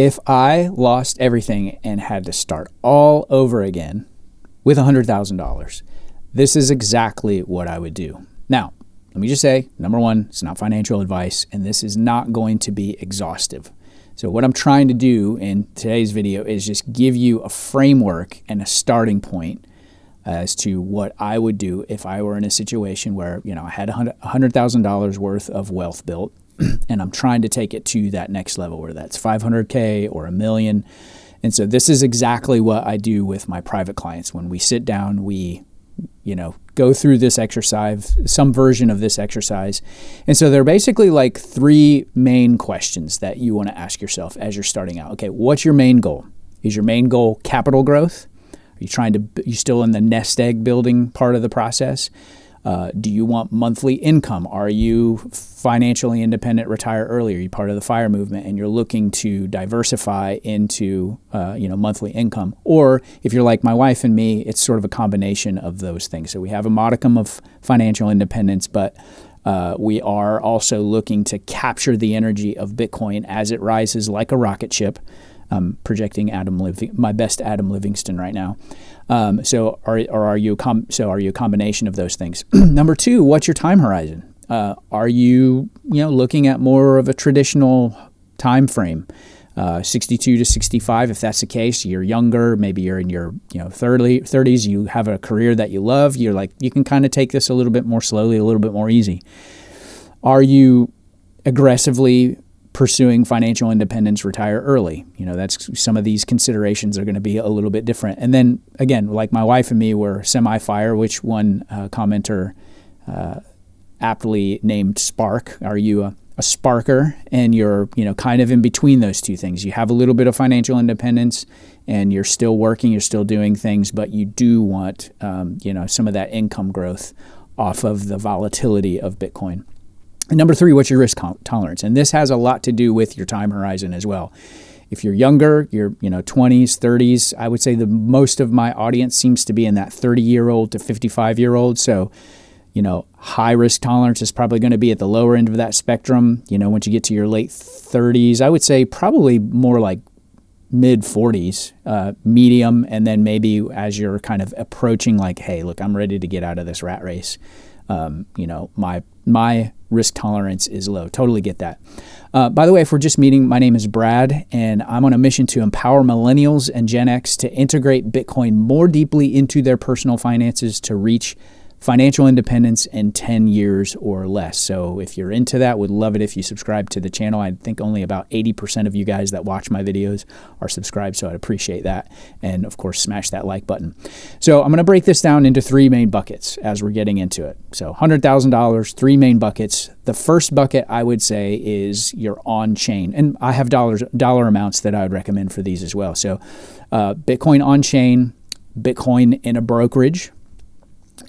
If I lost everything and had to start all over again with $100,000, this is exactly what I would do. Now, let me just say, number one, it's not financial advice, and this is not going to be exhaustive. So what I'm trying to do in today's video is just give you a framework and a starting point as to what I would do if I were in a situation where, I had $100,000 worth of wealth built, and I'm trying to take it to that next level, where that's 500K or $1 million. And so this is exactly what I do with my private clients. When we sit down, we, go through this exercise, some version of this exercise. And so there are basically like three main questions that you want to ask yourself as you're starting out. Okay, what's your main goal? Is your main goal capital growth? Are you still in the nest egg building part of the process? Do you want monthly income? Are you financially independent, retire early? Are you part of the FIRE movement and you're looking to diversify into, monthly income? Or if you're like my wife and me, it's sort of a combination of those things. So we have a modicum of financial independence, but we are also looking to capture the energy of Bitcoin as it rises like a rocket ship. I'm projecting my best Adam Livingston right now. So are you a combination of those things? Number two, what's your time horizon? Are you looking at more of a traditional time frame, 62 to 65? If that's the case, you're younger, maybe you're in your 30s, you have a career that you love. You're like, you can kind of take this a little bit more slowly, a little bit more easy. Are you aggressively pursuing financial independence, retire early? That's some of these considerations are going to be a little bit different. And then again, like my wife and me, we're semi-FIRE, which one commenter aptly named Spark. Are you a Sparker? And you're kind of in between those two things. You have a little bit of financial independence and you're still working, you're still doing things, but you do want some of that income growth off of the volatility of Bitcoin. And number three, what's your risk tolerance? And this has a lot to do with your time horizon as well. If you're younger, you're 20s, 30s, I would say the most of my audience seems to be in that 30-year-old to 55-year-old. So, high risk tolerance is probably going to be at the lower end of that spectrum. Once you get to your late 30s, I would say probably more like mid 40s, medium, and then maybe as you're kind of approaching like, hey, look, I'm ready to get out of this rat race. My risk tolerance is low. Totally get that. By the way, if we're just meeting, my name is Brad, and I'm on a mission to empower millennials and Gen X to integrate Bitcoin more deeply into their personal finances to reach financial independence in 10 years or less. So if you're into that, would love it if you subscribe to the channel. I think only about 80% of you guys that watch my videos are subscribed, so I'd appreciate that. And of course, smash that like button. So I'm going to break this down into three main buckets as we're getting into it. So $100,000, three main buckets. The first bucket I would say is your on-chain. And I have dollar amounts that I would recommend for these as well. So Bitcoin on-chain, Bitcoin in a brokerage,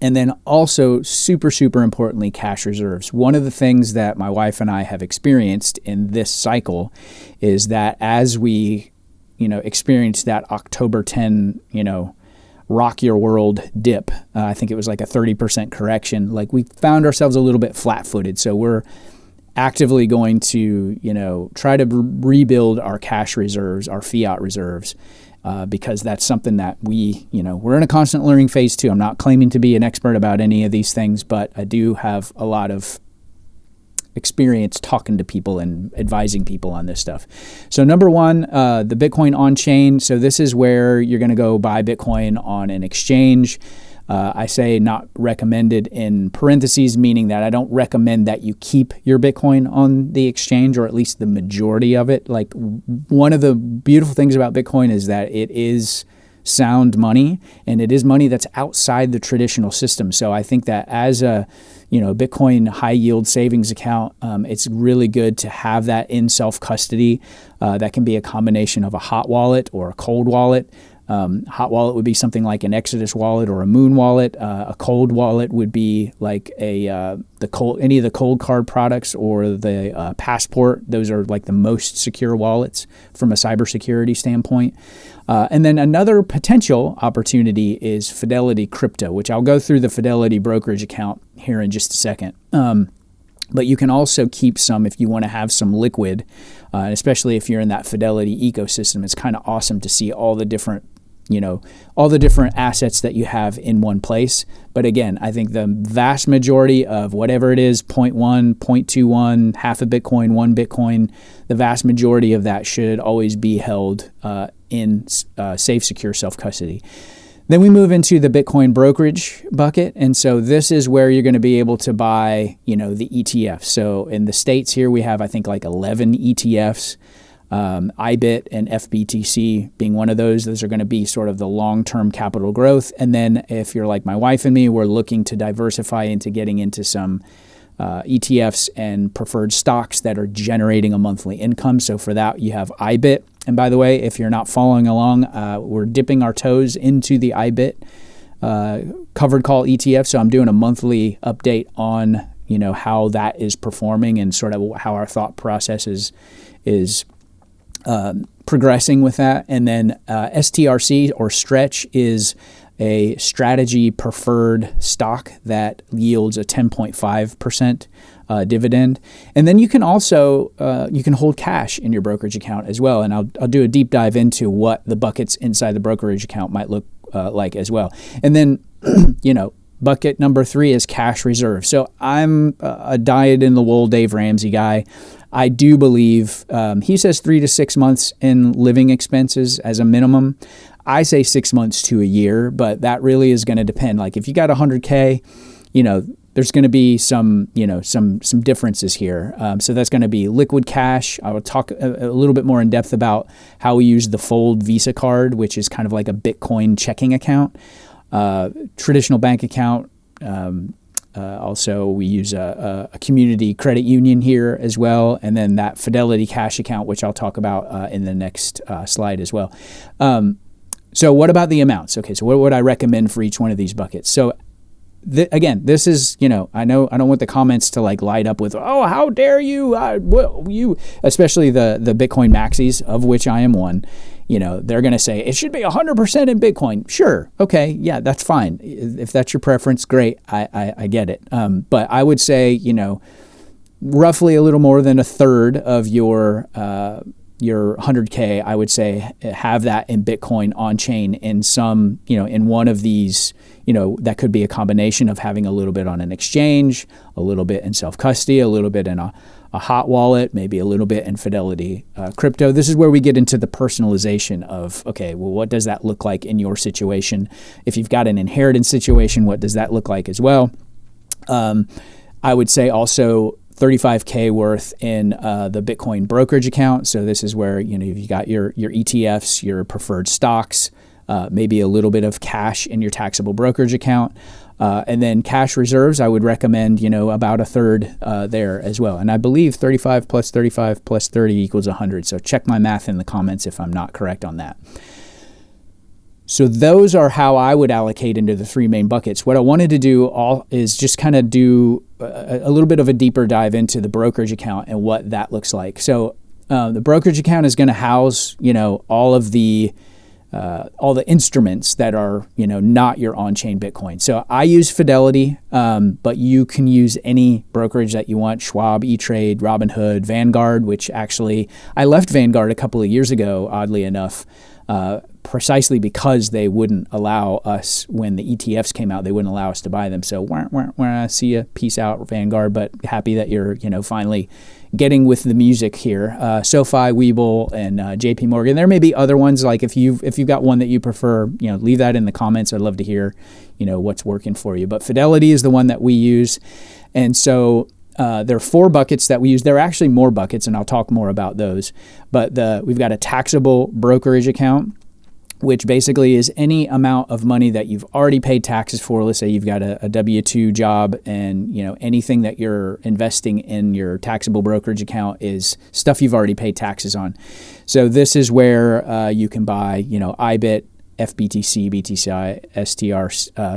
and then also super, super importantly, cash reserves. One of the things that my wife and I have experienced in this cycle is that as we, experienced that October 10, rock your world dip, I think it was like a 30% correction, like we found ourselves a little bit flat-footed. So we're actively going to, try to rebuild our cash reserves, our fiat reserves, because that's something that we're in a constant learning phase too. I'm not claiming to be an expert about any of these things, but I do have a lot of experience talking to people and advising people on this stuff. So number one, the Bitcoin on-chain. So this is where you're going to go buy Bitcoin on an exchange. I say not recommended in parentheses, meaning that I don't recommend that you keep your Bitcoin on the exchange, or at least the majority of it. Like, one of the beautiful things about Bitcoin is that it is sound money, and it is money that's outside the traditional system. So I think that as a Bitcoin high yield savings account, it's really good to have that in self-custody. That can be a combination of a hot wallet or a cold wallet. Hot wallet would be something like an Exodus wallet or a Moon wallet. A cold wallet would be like any of the cold card products or the Passport. Those are like the most secure wallets from a cybersecurity standpoint. And then another potential opportunity is Fidelity Crypto, which I'll go through the Fidelity brokerage account here in just a second. But you can also keep some if you want to have some liquid, especially if you're in that Fidelity ecosystem. It's kind of awesome to see all the different assets that you have in one place. But again, I think the vast majority of whatever it is, 0.1, 0.21, half a Bitcoin, 1 Bitcoin, the vast majority of that should always be held in safe, secure self-custody. Then we move into the Bitcoin brokerage bucket. And so this is where you're going to be able to buy, the ETFs. So in the States here, we have, I think, like 11 ETFs, IBIT and FBTC being one of those. Those are going to be sort of the long-term capital growth. And then if you're like my wife and me, we're looking to diversify into getting into some ETFs and preferred stocks that are generating a monthly income. So for that, you have IBIT. And by the way, if you're not following along, we're dipping our toes into the IBIT covered call ETF. So I'm doing a monthly update on, how that is performing and sort of how our thought process is progressing with that. And then STRC or Stretch is a strategy preferred stock that yields a 10.5% dividend. And then you can also you can hold cash in your brokerage account as well. And I'll do a deep dive into what the buckets inside the brokerage account might look like as well. And then bucket number 3 is cash reserve. So I'm a dyed in the wool Dave Ramsey guy. I do believe he says 3 to 6 months in living expenses as a minimum. I say 6 months to a year, but that really is going to depend. Like if you got 100K, there's going to be some differences here. So that's going to be liquid cash. I will talk a little bit more in depth about how we use the Fold Visa card, which is kind of like a Bitcoin checking account, traditional bank account. Also, we use a community credit union here as well, and then that Fidelity cash account, which I'll talk about in the next slide as well. So what about the amounts? Okay, so what would I recommend for each one of these buckets? So again, this is, I know I don't want the comments to like light up with, oh, how dare you, you, especially the Bitcoin maxis, of which I am one. They're going to say it should be 100% in Bitcoin. Sure. Okay. Yeah, that's fine. If that's your preference, great. I get it. But I would say, roughly a little more than a third of your 100K, I would say, have that in Bitcoin on chain in some, in one of these, that could be a combination of having a little bit on an exchange, a little bit in self-custody, a little bit in a hot wallet, maybe a little bit in Fidelity crypto. This is where we get into the personalization of, okay, well, what does that look like in your situation? If you've got an inheritance situation, what does that look like as well? I would say also 35K worth in the Bitcoin brokerage account. So this is where, you've got your ETFs, your preferred stocks, maybe a little bit of cash in your taxable brokerage account. And then cash reserves, I would recommend, about a third there as well. And I believe 35 plus 35 plus 30 equals 100. So check my math in the comments if I'm not correct on that. So those are how I would allocate into the 3 main buckets. What I wanted to do is just kind of do a little bit of a deeper dive into the brokerage account and what that looks like. So the brokerage account is going to house, all the instruments that are, not your on-chain Bitcoin. So I use Fidelity, but you can use any brokerage that you want: Schwab, E-Trade, Robinhood, Vanguard, which actually I left Vanguard a couple of years ago, oddly enough, precisely because they wouldn't allow us, when the ETFs came out, they wouldn't allow us to buy them. So I see you, peace out, Vanguard, but happy that you're, finally getting with the music here. SoFi, Webull, and JP Morgan. There may be other ones, like if you've got one that you prefer, leave that in the comments. I'd love to hear, what's working for you. But Fidelity is the one that we use. And so there are 4 buckets that we use. There are actually more buckets, and I'll talk more about those. But we've got a taxable brokerage account, which basically is any amount of money that you've already paid taxes for. Let's say you've got a W-2 job, and anything that you're investing in your taxable brokerage account is stuff you've already paid taxes on. So this is where you can buy, IBIT, FBTC, BTC, STR,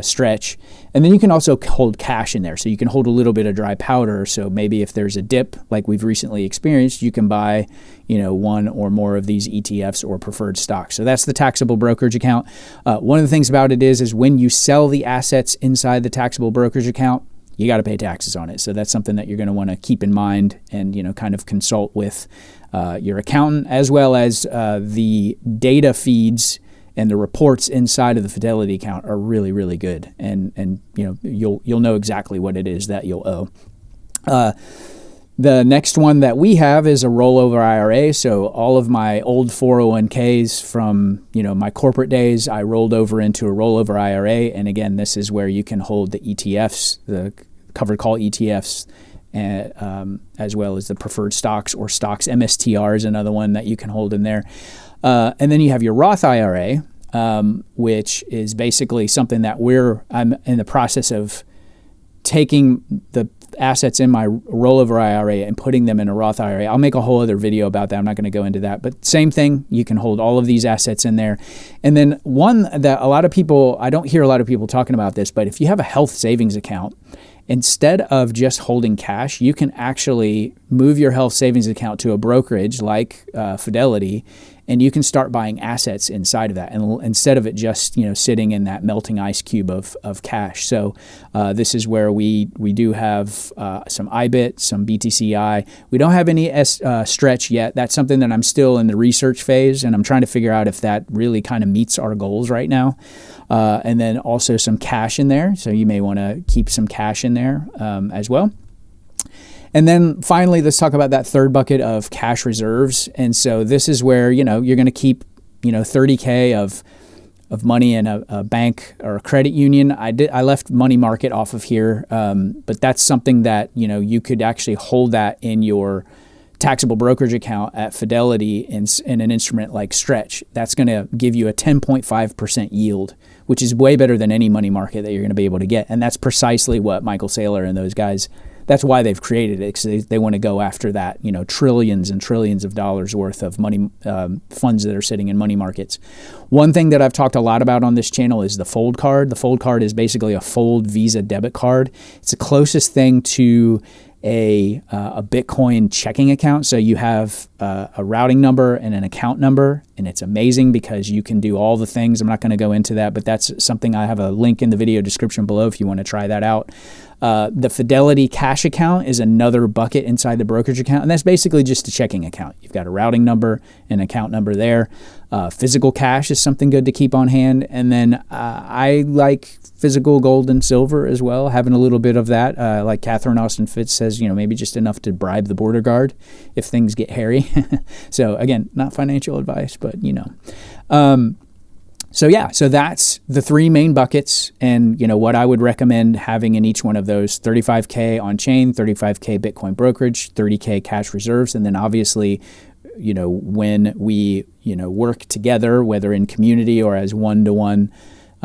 Stretch. And then you can also hold cash in there. So you can hold a little bit of dry powder. So maybe if there's a dip like we've recently experienced, you can buy, one or more of these ETFs or preferred stocks. So that's the taxable brokerage account. One of the things about it is when you sell the assets inside the taxable brokerage account, you got to pay taxes on it. So that's something that you're going to want to keep in mind and, kind of consult with your accountant, as well as the data feeds and the reports inside of the Fidelity account are really, really good. And you'll know exactly what it is that you'll owe. The next one that we have is a rollover IRA. So all of my old 401ks from, my corporate days, I rolled over into a rollover IRA. And again, this is where you can hold the ETFs, the covered call ETFs, as well as the preferred stocks or stocks. MSTR is another one that you can hold in there. And then you have your Roth IRA, which is basically something that I'm in the process of taking the assets in my rollover IRA and putting them in a Roth IRA. I'll make a whole other video about that. I'm not going to go into that, but same thing. You can hold all of these assets in there. And then one that I don't hear a lot of people talking about this, but if you have a health savings account, instead of just holding cash, you can actually move your health savings account to a brokerage like Fidelity, and you can start buying assets inside of that, and instead of it just sitting in that melting ice cube of cash. So this is where we do have some IBIT, some BTCI. We don't have any stretch yet. That's something that I'm still in the research phase, and I'm trying to figure out if that really kind of meets our goals right now. And then also some cash in there. So you may want to keep some cash in there as well. And then finally, let's talk about that third bucket of cash reserves. And so this is where, you're going to keep, $30K of money in a bank or a credit union. I left money market off of here, but that's something that, you could actually hold that in your taxable brokerage account at Fidelity in an instrument like Stretch. That's going to give you a 10.5% yield, which is way better than any money market that you're going to be able to get. And that's precisely what Michael Saylor and those guys, that's why they've created it, because they want to go after that, trillions and trillions of dollars worth of money funds that are sitting in money markets. One thing that I've talked a lot about on this channel is the Fold card. The Fold card is basically a Fold Visa debit card. It's the closest thing to a Bitcoin checking account. So you have a routing number and an account number, and it's amazing because you can do all the things. I'm not going to go into that, but that's something. I have a link in the video description below if you want to try that out. The Fidelity cash account is another bucket inside the brokerage account, and that's basically just a checking account. You've got a routing number and account number there. Physical cash is something good to keep on hand. And then I like physical gold and silver as well, having a little bit of that. Like Catherine Austin Fitz says, maybe just enough to bribe the border guard if things get hairy. So again, not financial advice, but So that's the three main buckets, and what I would recommend having in each one of those: 35K on chain, 35K Bitcoin brokerage, 30K cash reserves, and then obviously, when we work together, whether in community or as one-to-one.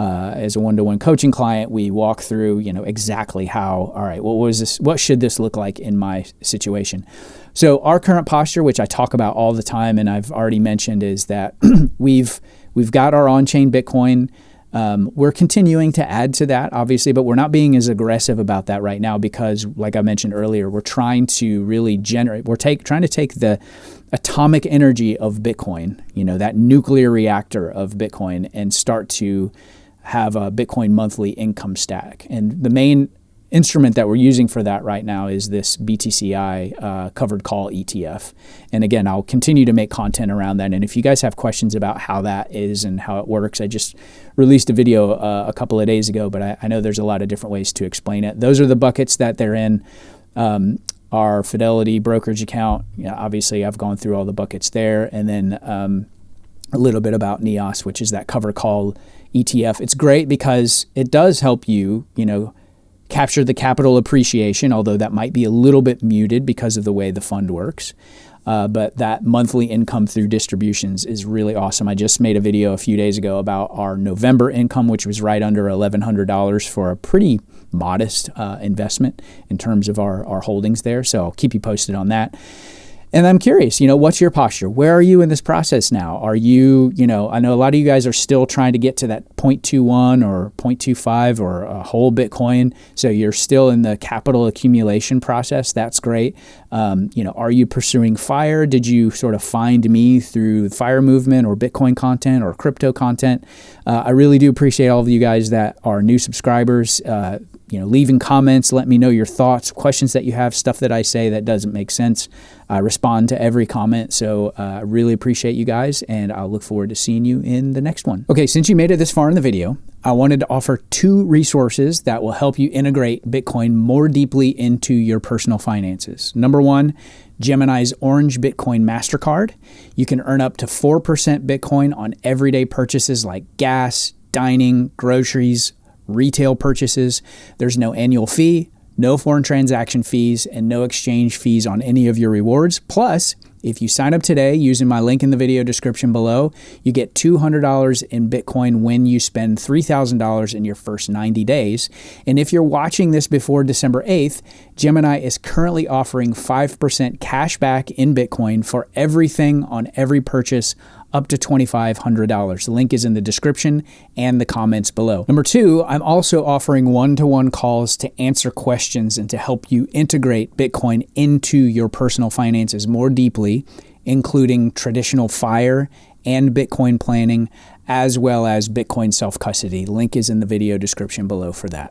As a one-to-one coaching client, we walk through, exactly how, all right, what should this look like in my situation? So our current posture, which I talk about all the time and I've already mentioned, is that we've got our on-chain Bitcoin. We're continuing to add to that, obviously, but we're not being as aggressive about that right now because, like I mentioned earlier, we're trying to really trying to take the atomic energy of Bitcoin, that nuclear reactor of Bitcoin, and start to have a Bitcoin monthly income stack. And the main instrument that we're using for that right now is this BTCI covered call ETF. And again, I'll continue to make content around that. And if you guys have questions about how that is and how it works, I just released a video a couple of days ago, but I know there's a lot of different ways to explain it. Those are the buckets that they're in. Our Fidelity brokerage account, obviously I've gone through all the buckets there. And then a little bit about NEOS, which is that cover call ETF. It's great because it does help you, capture the capital appreciation, although that might be a little bit muted because of the way the fund works. But that monthly income through distributions is really awesome. I just made a video a few days ago about our November income, which was right under $1,100 for a pretty modest investment in terms of our holdings there. So I'll keep you posted on that. And I'm curious, what's your posture? Where are you in this process now? Are you, I know a lot of you guys are still trying to get to that 0.21 or 0.25 or a whole Bitcoin. So you're still in the capital accumulation process. That's great. Are you pursuing FIRE? Did you sort of find me through the FIRE movement or Bitcoin content or crypto content? I really do appreciate all of you guys that are new subscribers. leaving comments, let me know your thoughts, questions that you have, stuff that I say that doesn't make sense. I respond to every comment. So I really appreciate you guys, and I'll look forward to seeing you in the next one. Okay, since you made it this far in the video, I wanted to offer 2 resources that will help you integrate Bitcoin more deeply into your personal finances. Number 1, Gemini's Orange Bitcoin MasterCard. You can earn up to 4% Bitcoin on everyday purchases like gas, dining, groceries, retail purchases. There's no annual fee, no foreign transaction fees, and no exchange fees on any of your rewards. Plus, if you sign up today using my link in the video description below, you get $200 in Bitcoin when you spend $3,000 in your first 90 days. And if you're watching this before December 8th, Gemini is currently offering 5% cash back in Bitcoin for everything on every purchase up to $2,500. The link is in the description and the comments below. Number 2, I'm also offering one-to-one calls to answer questions and to help you integrate Bitcoin into your personal finances more deeply, including traditional FIRE and Bitcoin planning, as well as Bitcoin self-custody. Link is in the video description below for that.